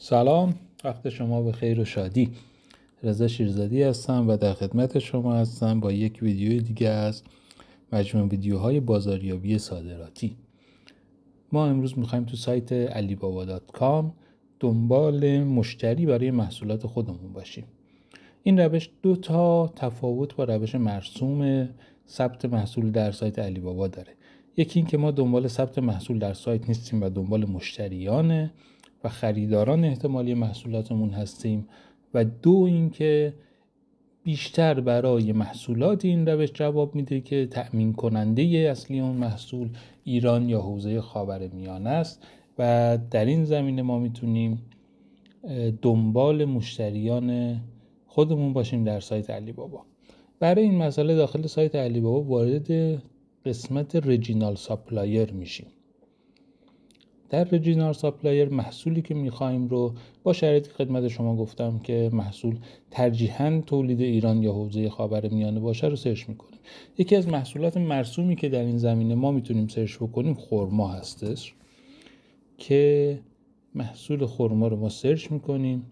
سلام، وقت شما به خیر و شادی. رضا شیرزادی هستم و در خدمت شما هستم با یک ویدیو دیگه از مجموعه ویدیوهای بازاریابی صادراتی. ما امروز میخوایم تو سایت alibaba.com دنبال مشتری برای محصولات خودمون باشیم. این روش دو تا تفاوت با روش مرسوم ثبت محصول در سایت علیبابا داره. یکی این که ما دنبال ثبت محصول در سایت نیستیم و دنبال مشتریان و خریداران احتمالی محصولاتمون هستیم، و دو این که بیشتر برای محصولات این روش جواب میده که تأمین کننده اصلی اون محصول ایران یا حوزه خاورمیانه است و در این زمینه ما میتونیم دنبال مشتریان خودمون باشیم در سایت علیبابا. برای این مسئله داخل سایت علیبابا وارد قسمت ریجینال ساپلایر میشیم. در ریجینال ساپلایر محصولی که میخوایم رو با شرایطی خدمت شما گفتم که محصول ترجیحاً تولید ایران یا حوزه خاورمیانه باشه رو سرچ میکنیم. یکی از محصولات مرسومی که در این زمینه ما میتونیم سرچ بکنیم خرما هستش که محصول خرما رو ما سرچ میکنیم.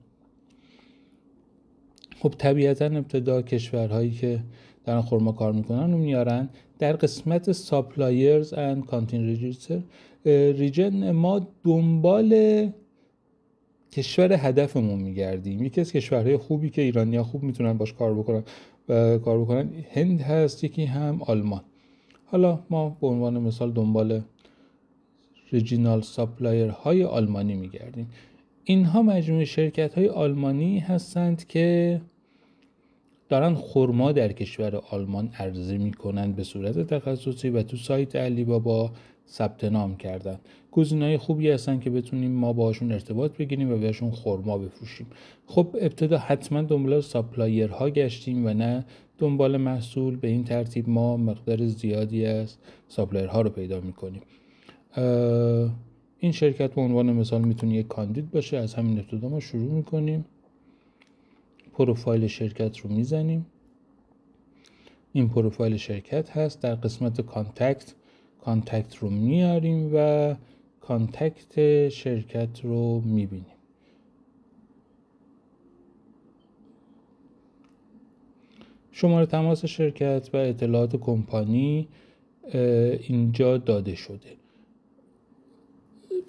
خب طبیعتاً ابتدا کشورهایی که دارن خرما کار میکنن رو میارن. در قسمت ساپلایرز اند کانتری ریجن ما دنبال کشور هدفمون میگردیم. یکی از کشورهای خوبی که ایرانی‌ها خوب میتونن باش کار بکنن هند هست، یکی هم آلمان. حالا ما به عنوان مثال دنبال ریجینال ساپلایر های آلمانی میگردیم. اینها مجموعه شرکت های آلمانی هستند که دارن خرما در کشور آلمان عرضه میکنن به صورت تخصصی و تو سایت علیبابا ثبت نام کردن. گزینه‌های خوبی هستن که بتونیم ما باهاشون ارتباط بگیریم و بهشون خرما بفروشیم. خب ابتدا حتما دنبال ساپلایرها گشتیم و نه دنبال محصول. به این ترتیب ما مقدار زیادی از ساپلایرها رو پیدا میکنیم. این شرکت به عنوان مثال میتونه یک کاندید باشه. از همین ابتدا ما شروع میکنیم، پروفایل شرکت رو میزنیم. این پروفایل شرکت هست. در قسمت کانتکت رو میاریم و کانتکت شرکت رو میبینیم. شماره تماس شرکت و اطلاعات کمپانی اینجا داده شده.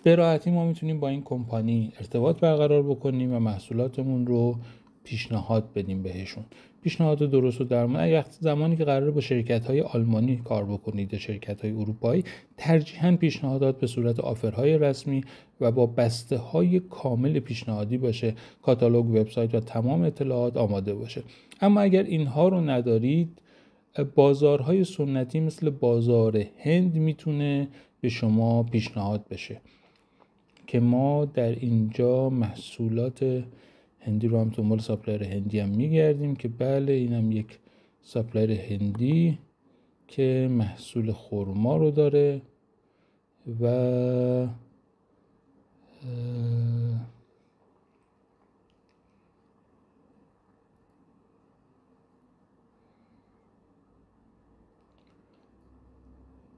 به راحتی ما میتونیم با این کمپانی ارتباط برقرار بکنیم و محصولاتمون رو پیشنهاد بدیم بهشون. پیشنهاد درست و درمان. اگر زمانی که قراره با شرکت‌های آلمانی کار بکنید یا شرکت‌های اروپایی، ترجیحاً پیشنهادات به صورت آفرهای رسمی و با بسته‌های کامل پیشنهادی باشه، کاتالوگ، وبسایت و تمام اطلاعات آماده باشه. اما اگر اینها رو ندارید، بازارهای سنتی مثل بازار هند میتونه به شما پیشنهاد بشه که ما در اینجا محصولات هندی رو هم دنبال ساپلایر هندی هم میگردیم که بله اینم یک ساپلایر هندی که محصول خرما رو داره و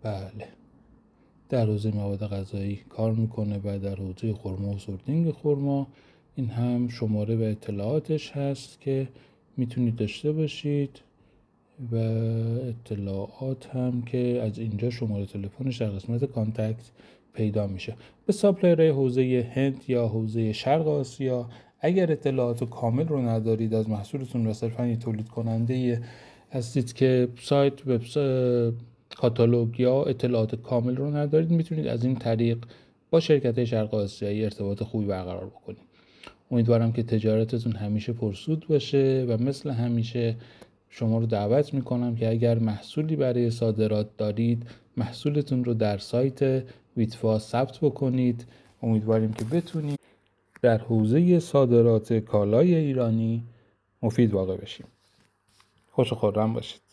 بله در حوزه مواد غذایی کار میکنه و در حوزه خرما و سورتینگ خرما. این هم شماره و اطلاعاتش هست که میتونید داشته باشید و اطلاعات هم که از اینجا شماره تلفنش در قسمت کانتکت پیدا میشه. به ساپلایرهای حوزه هند یا حوزه شرق آسیا اگر اطلاعات کامل رو ندارید از محصولتون و صرفاً یه تولید کننده هستید که سایت، وبسایت، کاتالوگ یا اطلاعات کامل رو ندارید، میتونید از این طریق با شرکت‌های شرق آسیایی ارتباط خوبی برقرار بکنید. امیدوارم که تجارتتون همیشه پرسود باشه و مثل همیشه شما رو دعوت میکنم که اگر محصولی برای صادرات دارید محصولتون رو در سایت ویتفا ثبت بکنید. امیدواریم که بتونید در حوزه صادرات کالای ایرانی مفید واقع بشیم. خوش و خرم باشید.